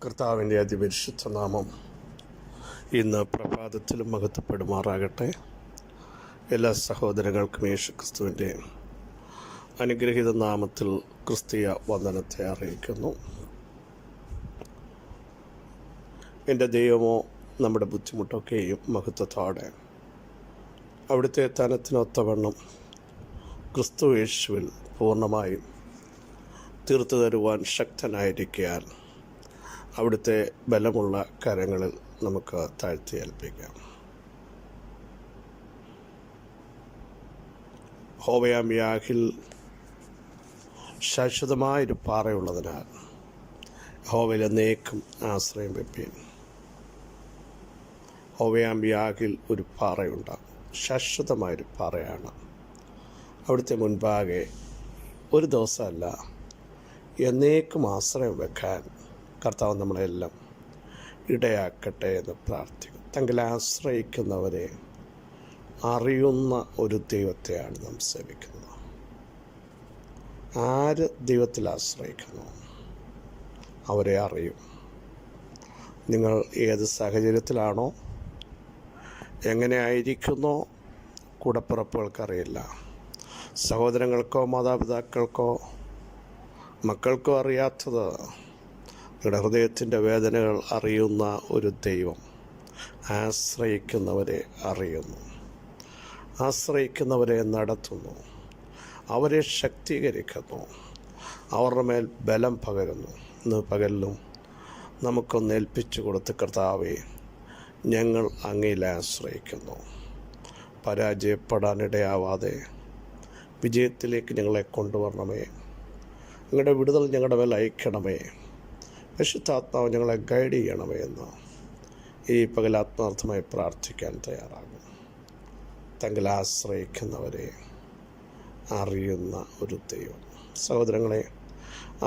കർത്താവിൻ്റെ അതിപരിശുദ്ധ നാമം ഇന്ന് പ്രഭാതത്തിലും മഹത്വപ്പെടുമാറാകട്ടെ. എല്ലാ സഹോദരങ്ങൾക്കും യേശുക്രിസ്തുവിൻ്റെ അനുഗ്രഹീത നാമത്തിൽ ക്രിസ്തീയ വന്ദനത്തെ അറിയിക്കുന്നു. എൻ്റെ ദൈവമോ നമ്മുടെ ബുദ്ധിമുട്ടൊക്കെയും മഹത്വത്തോടെ അവിടുത്തെ തനത്തിനൊത്തവണ്ണം ക്രിസ്തു യേശുവിൽ പൂർണ്ണമായും തീർത്തു തരുവാൻ ശക്തനായിരിക്കാൻ അവിടുത്തെ ബലമുള്ള കരങ്ങളിൽ നമുക്ക് താഴ്ത്തി ഏൽപ്പിക്കാം. ഹോവയാം യാഹിൽ ശാശ്വതമായൊരു പാറയുള്ളതിനാൽ ഹോവയിൽ എന്നേക്കും ആശ്രയം വെപ്പീൻ. ഹോവയാം യാഹിൽ ഒരു പാറയുണ്ട്, ശാശ്വതമായൊരു പാറയാണ്. അവിടുത്തെ മുൻപാകെ ഒരു ദിവസമല്ല, എന്നേക്കും ആശ്രയം വെക്കാൻ കർത്താവ് നമ്മളെല്ലാം ഇടയാക്കട്ടെ എന്ന് പ്രാർത്ഥിക്കും. തങ്ങൾ ആശ്രയിക്കുന്നവരെ അറിയുന്ന ഒരു ദൈവത്തെയാണ് നാം സേവിക്കുന്നത്. ആര് ദൈവത്തിൽ ആശ്രയിക്കുന്നു അവരെ അറിയും. നിങ്ങൾ ഏത് സാഹചര്യത്തിലാണോ, എങ്ങനെ ആയിരിക്കുന്നോ, കൂടപ്പിറപ്പുകൾക്കറിയില്ല. സഹോദരങ്ങൾക്കോ മാതാപിതാക്കൾക്കോ മക്കൾക്കോ അറിയാത്തത് നിങ്ങളുടെ ഹൃദയത്തിൻ്റെ വേദനകൾ അറിയുന്ന ഒരു ദൈവം ആശ്രയിക്കുന്നവരെ അറിയുന്നു, ആശ്രയിക്കുന്നവരെ നടത്തുന്നു, അവരെ ശക്തീകരിക്കുന്നു, അവരുടെ മേൽ ബലം പകരുന്നു. ഇന്ന് പകലിലും നമുക്കൊന്ന് ഏൽപ്പിച്ചു കൊടുത്ത്, കർത്താവേ, ഞങ്ങൾ അങ്ങയിൽ ആശ്രയിക്കുന്നു. പരാജയപ്പെടാനിടയാവാതെ വിജയത്തിലേക്ക് ഞങ്ങളെ കൊണ്ടുവരണമേ. നിങ്ങളുടെ വിടുതൽ ഞങ്ങളുടെ മേൽ അയക്കണമേ. പരിശുദ്ധാത്മാവ് ഞങ്ങളെ ഗൈഡ് ചെയ്യണമേ എന്ന് ഈ പകൽ ആത്മാർത്ഥമായി പ്രാർത്ഥിക്കാൻ തയ്യാറാകും. തങ്ങൾ ആശ്രയിക്കുന്നവരെ അറിയുന്ന ഒരു ദൈവം. സഹോദരങ്ങളെ,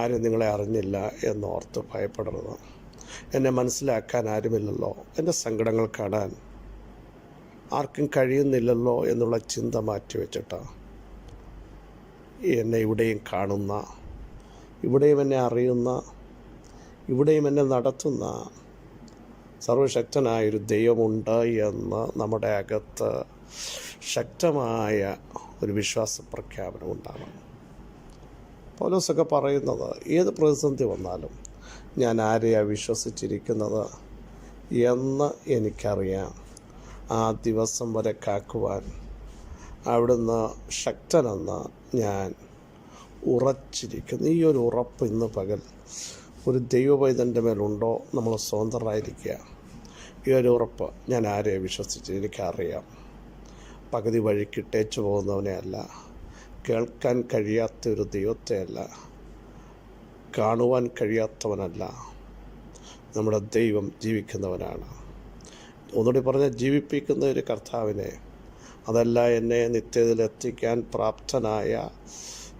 ആരും നിങ്ങളെ അറിഞ്ഞില്ല എന്നോർത്ത് ഭയപ്പെടരുത്. എന്നെ മനസ്സിലാക്കാൻ ആരുമില്ലല്ലോ, എൻ്റെ സങ്കടങ്ങൾ കാണാൻ ആർക്കും കഴിയുന്നില്ലല്ലോ എന്നുള്ള ചിന്ത മാറ്റിവെച്ചിട്ട് എന്നെ ഇവിടെയും കാണുന്ന, ഇവിടെയും എന്നെ അറിയുന്ന, ഇവിടെയും എന്നെ നടത്തുന്ന സർവശക്തനായൊരു ദൈവമുണ്ട് എന്ന് നമ്മുടെ അകത്ത് ശക്തമായ ഒരു വിശ്വാസ പ്രഖ്യാപനം ഉണ്ടാകണം. പൗലോസൊക്കെ പറയുന്നത്, ഏത് പ്രതിസന്ധി വന്നാലും ഞാൻ ആരെയാണ് വിശ്വസിച്ചിരിക്കുന്നത് എന്ന് എനിക്കറിയാം. ആ ദിവസം വരെ കാക്കുവാൻ അവിടുന്ന് ശക്തനെന്ന് ഞാൻ ഉറച്ചിരിക്കുന്നു. ഈ ഒരു ഉറപ്പ് ഇന്ന് പകൽ ഒരു ദൈവപൈതൻ്റെ മേലുണ്ടോ? നമ്മൾ സ്വതന്ത്രരായിരിക്കുക. ഈ ഒരു ഉറപ്പ്, ഞാൻ ആരെ വിശ്വസിച്ച് എനിക്കറിയാം. പകുതി വഴിക്കിട്ടേച്ചു പോകുന്നവനെ അല്ല, കേൾക്കാൻ കഴിയാത്തൊരു ദൈവത്തെയല്ല, കാണുവാൻ കഴിയാത്തവനല്ല. നമ്മുടെ ദൈവം ജീവിക്കുന്നവനാണ്. ഒന്നുകൂടി പറഞ്ഞാൽ, ജീവിപ്പിക്കുന്ന ഒരു കർത്താവിനെ, അതല്ല എന്നെ നിത്യതയിലെത്തിക്കാൻ പ്രാപ്തനായ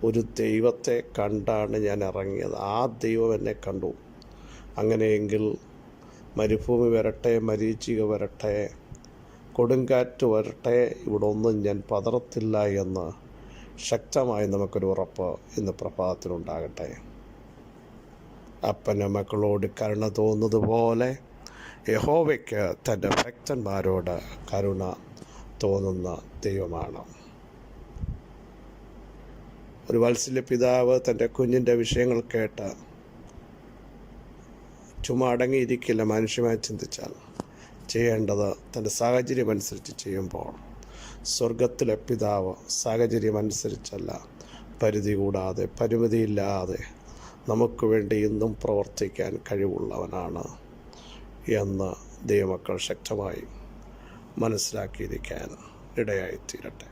ഒരു ദൈവത്തെ കണ്ടാണ് ഞാൻ ഇറങ്ങിയത്. ആ ദൈവം എന്നെ കണ്ടു. അങ്ങനെയെങ്കിൽ മരുഭൂമി വരട്ടെ, മരീചിക വരട്ടെ, കൊടുങ്കാറ്റ് വരട്ടെ, ഇവിടെ ഒന്നും ഞാൻ പതറത്തില്ല എന്ന് ശക്തമായി നമുക്കൊരു ഉറപ്പ് ഇന്ന് പ്രഭാതത്തിലുണ്ടാകട്ടെ. അപ്പന് മക്കളോട് കരുണ തോന്നുന്നതുപോലെ യഹോവയ്ക്ക് തൻ്റെ ഭക്തന്മാരോട് കരുണ തോന്നുന്ന ദൈവമാണ്. ഒരു വാത്സല്യ പിതാവ് തൻ്റെ കുഞ്ഞിൻ്റെ വിഷയങ്ങൾ കേട്ട് ചുമ്മാ അടങ്ങിയിരിക്കില്ല. മനുഷ്യമായി ചിന്തിച്ചാൽ ചെയ്യേണ്ടത് തൻ്റെ സാഹചര്യമനുസരിച്ച് ചെയ്യുമ്പോൾ, സ്വർഗത്തിലെ പിതാവ് സാഹചര്യമനുസരിച്ചല്ല, പരിധി കൂടാതെ പരിമിതിയില്ലാതെ നമുക്ക് വേണ്ടി ഇന്നും പ്രവർത്തിക്കാൻ കഴിവുള്ളവനാണ് എന്ന് ദൈവമക്കൾ ശക്തമായി മനസ്സിലാക്കിയിരിക്കാൻ ഇടയായിത്തീരട്ടെ.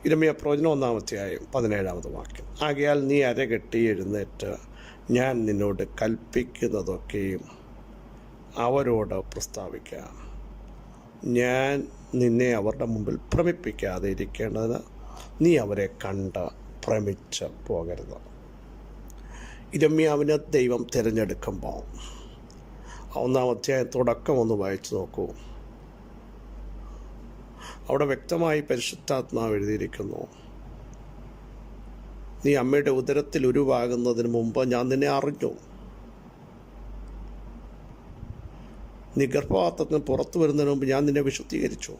ഇരമ്യാ പ്രവചനം 1-ാം അധ്യായം 17-ാമത് വാക്യം. ആകയാൽ നീ അരകെട്ടി എഴുന്നേറ്റ് ഞാൻ നിന്നോട് കൽപ്പിക്കുന്നതൊക്കെയും അവരോട് പ്രസ്താവിക്കുക. ഞാൻ നിന്നെ അവരുടെ മുമ്പിൽ ഭ്രമിപ്പിക്കാതെ ഇരിക്കേണ്ടതിന് നീ അവരെ കണ്ട് ഭ്രമിച്ച് പോകരുത്. ഇരമ്യാവിനെ ദൈവം തിരഞ്ഞെടുക്കുമ്പോൾ 1-ാം അധ്യായം തുടക്കം ഒന്ന് വായിച്ചു നോക്കൂ. അവിടെ വ്യക്തമായി പരിശുദ്ധാത്മാവ് എഴുതിയിരിക്കുന്നു, നീ അമ്മയുടെ ഉദരത്തിൽ ഉരുവാകുന്നതിന് മുമ്പ് ഞാൻ നിന്നെ അറിഞ്ഞു. നീ ഗർഭപാത്രത്തിന് പുറത്തു വരുന്നതിന് മുമ്പ് ഞാൻ നിന്നെ വിശുദ്ധീകരിച്ചു.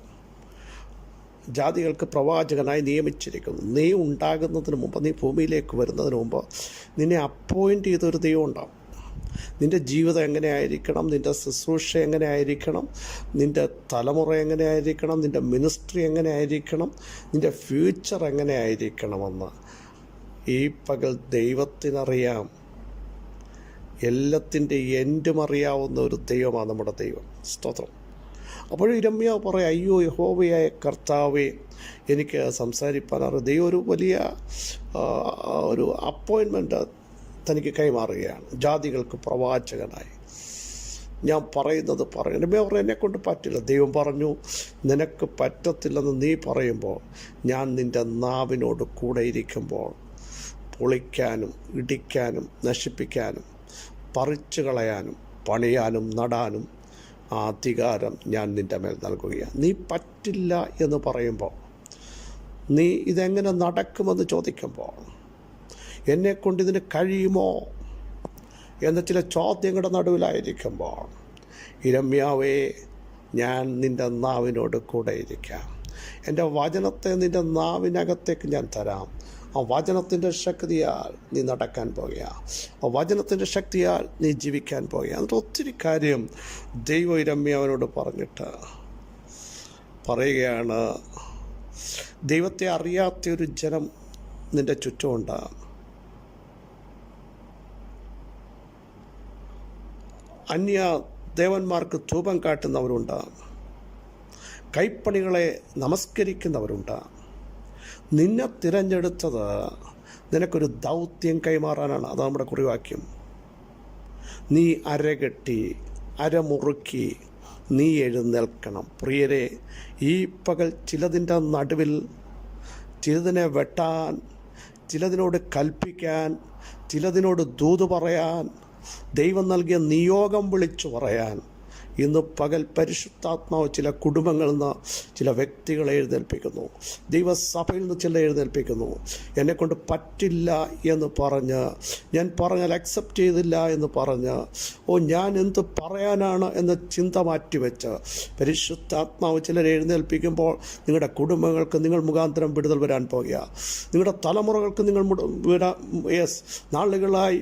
ജാതികൾക്ക് പ്രവാചകനായി നിയമിച്ചിരിക്കുന്നു. നീ ഉണ്ടാകുന്നതിന് മുമ്പ്, നീ ഭൂമിയിലേക്ക് വരുന്നതിന് മുമ്പ് നിന്നെ അപ്പോയിൻ്റ് ചെയ്തൊരു ദൈവം ഉണ്ടാവും. നിൻ്റെ ജീവിതം എങ്ങനെയായിരിക്കണം, നിൻ്റെ ശുശ്രൂഷ എങ്ങനെയായിരിക്കണം, നിൻ്റെ തലമുറ എങ്ങനെയായിരിക്കണം, നിൻ്റെ മിനിസ്ട്രി എങ്ങനെയായിരിക്കണം, നിൻ്റെ ഫ്യൂച്ചർ എങ്ങനെയായിരിക്കണമെന്ന് ഈ പകൽ ദൈവത്തിനറിയാം. എല്ലാത്തിൻ്റെ എൻഡും അറിയാവുന്ന ഒരു ദൈവമാണ് നമ്മുടെ ദൈവം. സ്തോത്രം. അപ്പോഴും ഇരമ്യാവ് പറയാം, അയ്യോ യഹോവയായ കർത്താവേ, എനിക്ക് സംസാരിപ്പാനറിയാം. ദൈവം ഒരു വലിയ ഒരു അപ്പോയിൻമെൻറ്റ് തനിക്ക് കൈമാറുകയാണ്. ജാതികൾക്ക് പ്രവാചകനായി ഞാൻ പറയുന്നത് പറയും. ഇരമ്യാവ് പറഞ്ഞു, എന്നെക്കൊണ്ട് പറ്റില്ല. ദൈവം പറഞ്ഞു, നിനക്ക് പറ്റത്തില്ലെന്ന് നീ പറയുമ്പോൾ ഞാൻ നിൻ്റെ നാവിനോട് കൂടെ ഇരിക്കുമ്പോൾ പൊളിക്കാനും ഇടിക്കാനും നശിപ്പിക്കാനും പറിച്ചു കളയാനും പണിയാനും നടാനും ആ അധികാരം ഞാൻ നിൻ്റെ മേൽ നൽകുകയാണ്. നീ പറ്റില്ല എന്ന് പറയുമ്പോൾ, നീ ഇതെങ്ങനെ നടക്കുമെന്ന് ചോദിക്കുമ്പോൾ, എന്നെക്കൊണ്ട് ഇതിന് കഴിയുമോ എന്ന ചില ചോദ്യങ്ങളുടെ നടുവിലായിരിക്കുമ്പോൾ, ഇരമ്യാവേ, ഞാൻ നിൻ്റെ നാവിനോട് കൂടെ ഇരിക്കാം. എൻ്റെ വചനത്തെ നിൻ്റെ നാവിനകത്തേക്ക് ഞാൻ തരാം. ആ വചനത്തിൻ്റെ ശക്തിയാൽ നീ നടക്കാൻ പോകുക. ആ വചനത്തിൻ്റെ ശക്തിയാൽ നീ ജീവിക്കാൻ പോകുക. എന്നിട്ട് ഒത്തിരി കാര്യം ദൈവം ഇരമ്യാവിനോട് പറഞ്ഞിട്ട് പറയുകയാണ്, ദൈവത്തെ അറിയാത്തൊരു ജനം നിൻ്റെ ചുറ്റുമുണ്ട്. അന്യ ദേവന്മാർക്ക് ധൂപം കാട്ടുന്നവരുണ്ട്. കൈപ്പണികളെ നമസ്കരിക്കുന്നവരുണ്ട്. നിന്നെ തിരഞ്ഞെടുത്തത് നിനക്കൊരു ദൗത്യം കൈമാറാനാണ്. അത് നമ്മുടെ കുറിവാക്യം. നീ അരകെട്ടി അരമുറുക്കി നീ എഴുന്നേൽക്കണം. പ്രിയരെ, ഈ പകൽ ചിലതിൻ്റെ നടുവിൽ ചിലതിനെ വെട്ടാൻ, ചിലതിനോട് കൽപ്പിക്കാൻ, ചിലതിനോട് ദൂത് പറയാൻ, ദൈവം നൽകിയ നിയോഗം വിളിച്ചു പറയാൻ ഇന്ന് പകൽ പരിശുദ്ധാത്മാവ് ചില കുടുംബങ്ങളിൽ നിന്ന് ചില വ്യക്തികളെ എഴുന്നേൽപ്പിക്കുന്നു. ദൈവസഭയിൽ നിന്ന് ചില എഴുന്നേൽപ്പിക്കുന്നു. എന്നെക്കൊണ്ട് പറ്റില്ല എന്ന് പറഞ്ഞ്, ഞാൻ പറഞ്ഞാൽ അക്സെപ്റ്റ് ചെയ്തില്ല എന്ന് പറഞ്ഞ്, ഞാൻ എന്ത് പറയാനാണ് എന്ന ചിന്ത മാറ്റിവെച്ച് പരിശുദ്ധാത്മാവ് ചിലരെ എഴുന്നേൽപ്പിക്കുമ്പോൾ നിങ്ങളുടെ കുടുംബങ്ങൾക്ക് നിങ്ങൾ മുഖാന്തരം വിടുതൽ വരാൻ പോകുക. നിങ്ങളുടെ തലമുറകൾക്ക് നിങ്ങൾ നാളുകളായി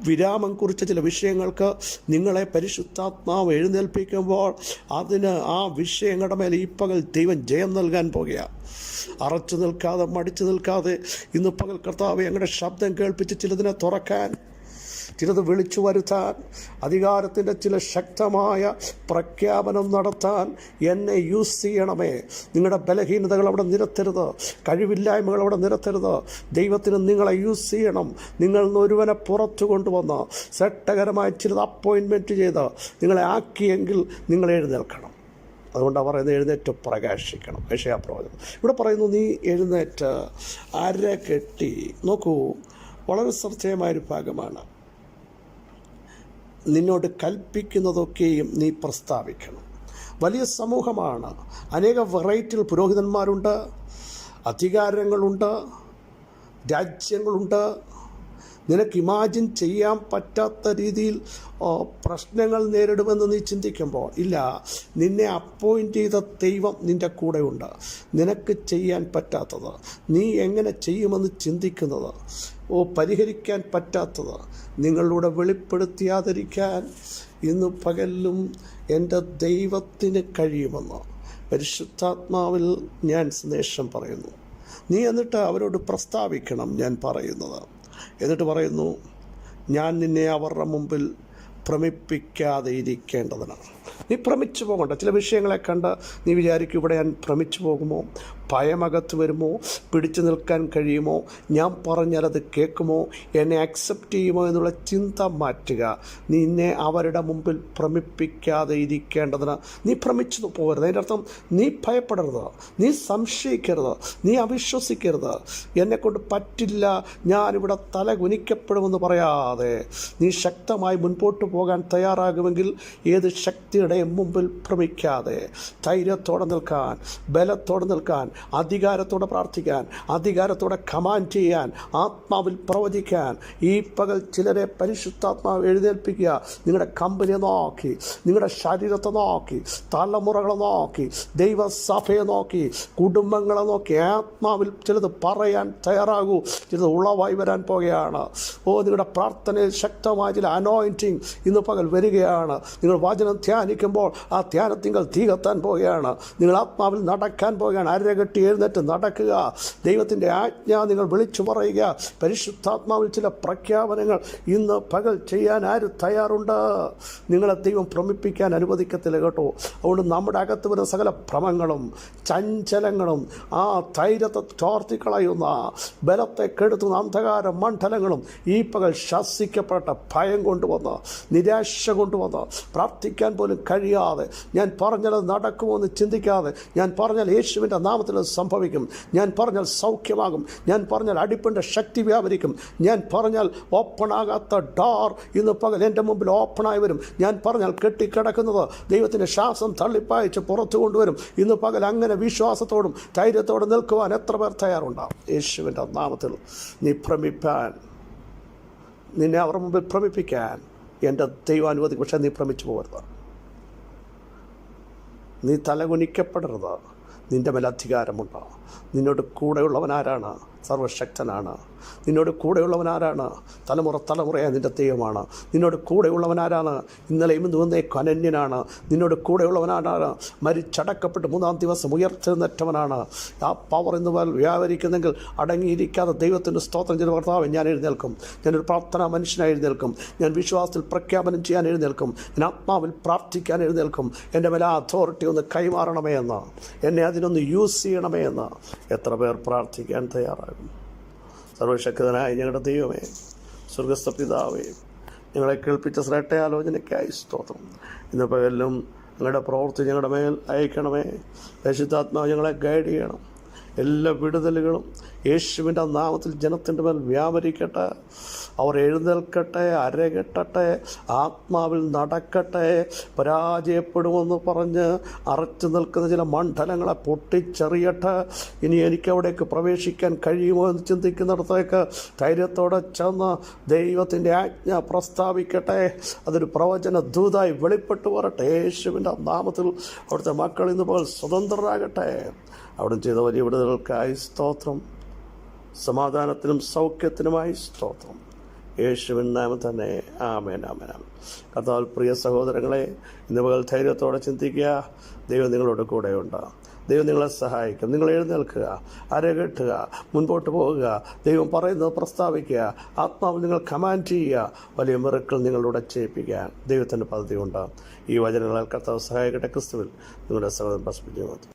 വിരാമം കുറിച്ച ചില വിഷയങ്ങൾക്ക് നിങ്ങളെ പരിശുദ്ധാത്മാവ് എഴുന്നേൽപ്പിക്കുമ്പോൾ അതിന് ആ വിഷയങ്ങളുടെ മേലെ ഈ പകൽ ദൈവം ജയം നൽകാൻ പോകുക. അറച്ചു നിൽക്കാതെ, മടിച്ചു നിൽക്കാതെ ഇന്ന് പകൽ കർത്താവേ, ഞങ്ങളുടെ ശബ്ദം കേൾപ്പിച്ച് ചിലതിനെ തുറക്കാൻ, ചിലത് വിളിച്ചു വരുത്താൻ, അധികാരത്തിൻ്റെ ചില ശക്തമായ പ്രഖ്യാപനം നടത്താൻ എന്നെ യൂസ് ചെയ്യണമേ. നിങ്ങളുടെ ബലഹീനതകൾ അവിടെ നിരത്തരുത്, കഴിവില്ലായ്മകൾ അവിടെ നിരത്തരുത്. ദൈവത്തിന് നിങ്ങളെ യൂസ് ചെയ്യണം. നിങ്ങൾ ഒരുവനെ പുറത്തു കൊണ്ടുവന്ന് സെട്ടകരമായി ചിലത് അപ്പോയിൻമെൻറ്റ് ചെയ്ത് നിങ്ങളെ ആക്കിയെങ്കിൽ നിങ്ങൾ എഴുന്നേൽക്കണം. അതുകൊണ്ടാണ് പറയുന്നത്, എഴുന്നേറ്റ് പ്രകാശിക്കണം. യെശയ്യാപ്രവചനം ഇവിടെ പറയുന്നു, നീ എഴുന്നേറ്റ് അര കെട്ടി. നോക്കൂ, വളരെ ശ്രദ്ധേയമായൊരു ഭാഗമാണ്. നിന്നോട് കൽപ്പിക്കുന്നതൊക്കെയും നീ പ്രസ്താവിക്കണം. വലിയ സമൂഹമാണ്. അനേക വെറൈറ്റിയിൽ പുരോഹിതന്മാരുണ്ട്, അധികാരങ്ങളുണ്ട്, രാജ്യങ്ങളുണ്ട്. നിനക്ക് ഇമാജിൻ ചെയ്യാൻ പറ്റാത്ത രീതിയിൽ പ്രശ്നങ്ങൾ നേരിടുമെന്ന് നീ ചിന്തിക്കുമ്പോൾ, ഇല്ല, നിന്നെ അപ്പോയിൻ്റ് ചെയ്ത ദൈവം നിൻ്റെ കൂടെയുണ്ട്. നിനക്ക് ചെയ്യാൻ പറ്റാത്തത്, നീ എങ്ങനെ ചെയ്യുമെന്ന് ചിന്തിക്കുന്നത്, പരിഹരിക്കാൻ പറ്റാത്തത് നിങ്ങളിലൂടെ വെളിപ്പെടുത്തിയാതിരിക്കാൻ ഇന്ന് പകലിലും എൻ്റെ ദൈവത്തിന് കഴിയുമെന്ന് പരിശുദ്ധാത്മാവിൽ ഞാൻ സന്ദേശം പറയുന്നു. നീ എന്നിട്ട് അവരോട് പ്രസ്താവിക്കണം ഞാൻ പറയുന്നത്. എന്നിട്ട് പറയുന്നു, ഞാൻ നിന്നെ അവരുടെ മുമ്പിൽ ഭ്രമിപ്പിക്കാതെ ഇരിക്കേണ്ടതിനാണ്. നീ ഭ്രമിച്ചു പോകണ്ട. ചില വിഷയങ്ങളെ കണ്ട് നീ വിചാരിക്കും, ഇവിടെ ഞാൻ ഭ്രമിച്ചു പോകുമോ, ഭയമകത്ത് വരുമോ, പിടിച്ചു നിൽക്കാൻ കഴിയുമോ, ഞാൻ പറഞ്ഞാൽ അത് കേൾക്കുമോ, എന്നെ അക്സെപ്റ്റ് ചെയ്യുമോ എന്നുള്ള ചിന്ത മാറ്റുക. നിന്നെ അവരുടെ മുമ്പിൽ ഭ്രമിപ്പിക്കാതെ ഇരിക്കേണ്ടതിന് നീ ഭ്രമിച്ചു പോകരുത്. അതിൻ്റെ അർത്ഥം, നീ ഭയപ്പെടരുത്, നീ സംശയിക്കരുത്, നീ അവിശ്വസിക്കരുത്. എന്നെക്കൊണ്ട് പറ്റില്ല, ഞാനിവിടെ തല കുനിക്കപ്പെടുമെന്ന് പറയാതെ നീ ശക്തമായി മുൻപോട്ട് പോകാൻ തയ്യാറാകുമെങ്കിൽ ഏത് ശക്തിയുടെ മുമ്പിൽ ഭ്രമിക്കാതെ ധൈര്യത്തോടെ നിൽക്കാൻ, ബലത്തോടെ നിൽക്കാൻ, അധികാരത്തോടെ പ്രാർത്ഥിക്കാൻ, അധികാരത്തോടെ കമാൻഡ് ചെയ്യാൻ, ആത്മാവിൽ പ്രവചിക്കാൻ ഈ പകൽ ചിലരെ പരിശുദ്ധാത്മാവ് എഴുന്നേൽപ്പിക്കുക. നിങ്ങളുടെ കമ്പനിയെ നോക്കി, നിങ്ങളുടെ ശരീരത്തെ നോക്കി, തലമുറകളെ നോക്കി, ദൈവസഭയെ നോക്കി, കുടുംബങ്ങളെ നോക്കി ആത്മാവിൽ ചിലത് പറയാൻ തയ്യാറാകൂ. ചിലത് ഉളവായി വരാൻ പോകുകയാണ്. നിങ്ങളുടെ പ്രാർത്ഥനയിൽ ശക്തമായ ചില അനോയിൻറ്റിങ് ഇന്ന് പകൽ വരികയാണ്. നിങ്ങൾ വചനം ധ്യാനിക്കുമ്പോൾ ആ ധ്യാനത്തിങ്കൽ തീ കത്താൻ പോകുകയാണ്. നിങ്ങൾ ആത്മാവിൽ നടക്കാൻ പോകുകയാണ്. അരകെട്ടി എഴുന്നേറ്റ് നടക്കുക. ദൈവത്തിൻ്റെ ആജ്ഞ നിങ്ങൾ വിളിച്ചു പറയുക. പരിശുദ്ധാത്മാവിൽ ചില പ്രഖ്യാപനങ്ങൾ ഇന്ന് പകൽ ചെയ്യാൻ ആര് തയ്യാറുണ്ട്? നിങ്ങളെ ദൈവം ഭ്രമിപ്പിക്കാൻ അനുവദിക്കത്തില്ല കേട്ടോ. അതുകൊണ്ട് നമ്മുടെ അകത്ത് വരുന്ന സകല ഭ്രമങ്ങളും ചഞ്ചലങ്ങളും ആ ധൈര്യത്തെ ചോർത്തിക്കളയുന്ന ബലത്തെ കെടുത്തുന്ന അന്ധകാര മണ്ഡലങ്ങളും ഈ പകൽ ശാസിക്കപ്പെട്ട ഭയം കൊണ്ടുവന്ന്, നിരാശ കൊണ്ടുവന്ന്, പ്രാർത്ഥിക്കാൻ പോലും കഴിയാതെ, ഞാൻ പറഞ്ഞാൽ നടക്കുമോ എന്ന് ചിന്തിക്കാതെ, ഞാൻ പറഞ്ഞാൽ യേശുവിൻ്റെ നാമത്തിൽ സംഭവിക്കും, ഞാൻ പറഞ്ഞാൽ സൗഖ്യമാകും, ഞാൻ പറഞ്ഞാൽ അടിപ്പിൻ്റെ ശക്തി വ്യാപരിക്കും, ഞാൻ പറഞ്ഞാൽ ഓപ്പണാകാത്ത ഡോർ ഇന്ന് പകൽ എൻ്റെ മുമ്പിൽ ഓപ്പണായി വരും, ഞാൻ പറഞ്ഞാൽ കെട്ടിക്കിടക്കുന്നത് ദൈവത്തിൻ്റെ ശ്വാസം തള്ളിപ്പായിച്ച് പുറത്തു കൊണ്ടുവരും. ഇന്ന് പകൽ അങ്ങനെ വിശ്വാസത്തോടും ധൈര്യത്തോടും നിൽക്കുവാൻ എത്ര പേർ തയ്യാറുണ്ടാവും? യേശുവിൻ്റെ നാമത്തിൽ നീ ഭ്രമിപ്പാൻ, നിന്നെ അവരുടെ മുമ്പിൽ ഭ്രമിപ്പിക്കാൻ എൻ്റെ ദൈവം അനുവദിക്കും. പക്ഷേ നീ ഭ്രമിച്ചു പോകരുത്, നീ തലകുനിക്കപ്പെടരുത്. നിൻ്റെ മേൽ അധികാരമുണ്ട്. നിന്നോട് കൂടെയുള്ളവൻ ആരാണ്? സർവശക്തനാണ്. നിന്നോട് കൂടെയുള്ളവനാരാണ്? തലമുറയായ നിൻ്റെ ദൈവമാണ്. നിന്നോട് കൂടെയുള്ളവനാരാണ്? ഇന്നലെയും ഇന്നും അനന്യനാണ്. നിന്നോട് കൂടെയുള്ളവനാരാണ്? മരിച്ചടക്കപ്പെട്ട് 3-ാം ദിവസം ഉയർത്തെഴുന്നേറ്റവനാണ്. ആ പവർ ഇന്ന് വ്യാപരിക്കുന്നെങ്കിൽ അടങ്ങിയിരിക്കാതെ ദൈവത്തിൻ്റെ സ്തോത്രം ചെയ്ത കർത്താവേ, ഞാൻ എഴുന്നേൽക്കും. ഞാനൊരു പ്രാർത്ഥനാ മനുഷ്യനായി എഴുന്നേൽക്കും. ഞാൻ വിശ്വാസത്തിൽ പ്രഖ്യാപനം ചെയ്യാൻ എഴുന്നേൽക്കും. ഞാൻ ആത്മാവിൽ പ്രാർത്ഥിക്കാൻ എഴുന്നേൽക്കും. എൻ്റെ മേലെ ആ അതോറിറ്റി ഒന്ന് കൈമാറണമേ എന്ന്, എന്നെ അതിനൊന്ന് യൂസ് ചെയ്യണമേ എന്ന് എത്ര പേർ പ്രാർത്ഥിക്കാൻ തയ്യാറാകും? സർവശക്തനായ ഞങ്ങളുടെ ദൈവമേ, സ്വർഗസ്ഥ പിതാവേ, ഞങ്ങളെ കേൾപ്പിച്ച ശ്രേഷ്ഠ ആലോചനയ്ക്കായി സ്തോത്രം. ഇന്ന് പകലും ഞങ്ങളുടെ പ്രവൃത്തി ഞങ്ങളുടെ മേൽ അയക്കണമേ. പരിശുദ്ധാത്മാവ് ഞങ്ങളെ ഗൈഡ് ചെയ്യണം. എല്ലാ വിടുതലുകളും യേശുവിൻ്റെ നാമത്തിൽ ജനത്തിൻ്റെ മേൽ വ്യാപരിക്കട്ടെ. അവർ എഴുന്നേൽക്കട്ടെ, അരകെട്ടട്ടെ, ആത്മാവിൽ നടക്കട്ടെ. പരാജയപ്പെടുമെന്ന് പറഞ്ഞ് അറച്ചു നിൽക്കുന്ന ചില മണ്ഡലങ്ങളെ പൊട്ടിച്ചെറിയട്ടെ. ഇനി എനിക്ക് അവിടേക്ക് പ്രവേശിക്കാൻ കഴിയുമോ എന്ന് ചിന്തിക്കുന്നിടത്തേക്ക് ധൈര്യത്തോടെ ചെന്ന് ദൈവത്തിൻ്റെ ആജ്ഞ പ്രസ്താവിക്കട്ടെ. അതൊരു പ്രവചന ദൂതായി വെളിപ്പെട്ടു വരട്ടെ. യേശുവിൻ്റെ നാമത്തിൽ അവിടുത്തെ മക്കൾ ഇന്ന് പോൽ സ്വതന്ത്രരാകട്ടെ. അവിടെ ചെയ്ത വലിയ വിടുതലുകൾക്കായി സ്തോത്രം. സമാധാനത്തിനും സൗഖ്യത്തിനുമായി സ്തോത്രം. യേശുവിൻ നാമം തന്നെ. ആമേൻ, ആമേൻ, ആമേൻ. കർത്താവിൽ പ്രിയ സഹോദരങ്ങളെ, ഇന്ന് പകൽ ധൈര്യത്തോടെ ചിന്തിക്കുക. ദൈവം നിങ്ങളോട് കൂടെയുണ്ട്. ദൈവം നിങ്ങളെ സഹായിക്കും. നിങ്ങൾ എഴുന്നേൽക്കുക, അരകെട്ടുക, മുൻപോട്ട് പോകുക, ദൈവം പറയുന്നത് പ്രസ്താവിക്കുക, ആത്മാവ് നിങ്ങൾ കമാൻഡ് ചെയ്യുക. വലിയ മിറക്കിൾ നിങ്ങളുടെ ചെയ്യിപ്പിക്കാൻ ദൈവത്തിൻ്റെ പദ്ധതിയുണ്ട്. ഈ വചനങ്ങളാൽ കർത്താവ് സഹായിക്കട്ടെ. ക്രിസ്തുവിൽ നിങ്ങളുടെ സഹോദരൻ പ്രസ്പിച്ചു.